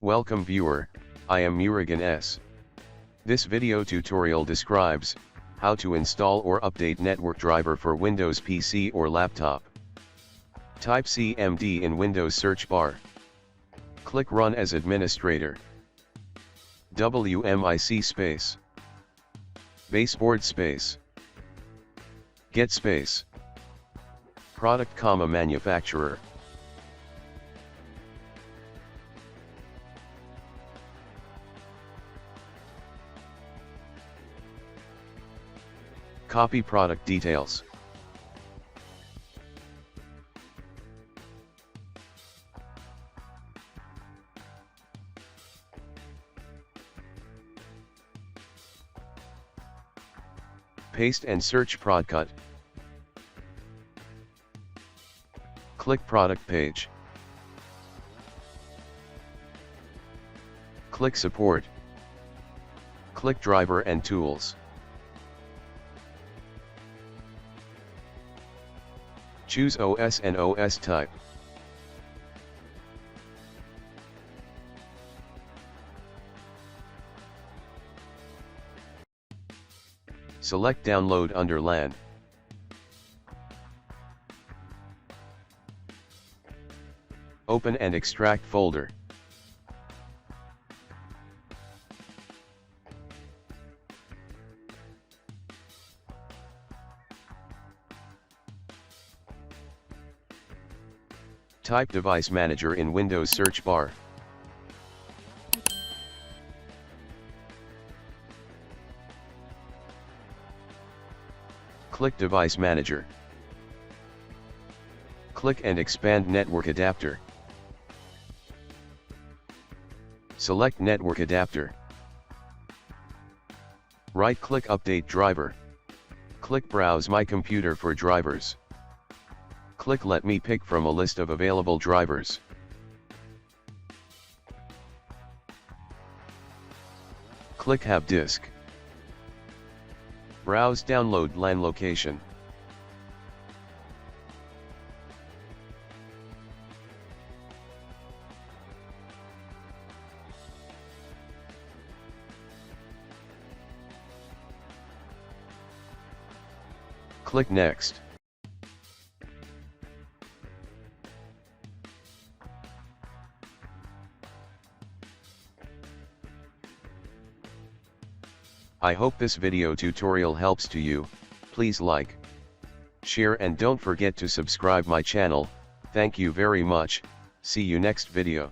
Welcome viewer, I am Murugan S. This video tutorial describes how to install or update network driver for Windows PC or laptop. Type CMD in Windows search bar. Click Run as administrator. WMIC space. Baseboard space. Get space. Product, manufacturer. Copy product details. Paste and search ProdCut. Click product page. Click support. Click driver and tools. Choose OS and OS type. Select download under LAN. Open and extract folder. Type Device Manager in Windows search bar. Click Device Manager. Click and expand Network Adapter. Select Network Adapter. Right-click Update Driver. Click Browse My Computer for drivers. Click Let me pick from a list of available drivers. Click Have Disk. Browse Download LAN location. Click Next. I hope this video tutorial helps to you. Please like, share and don't forget to subscribe my channel. Thank you very much. See you next video.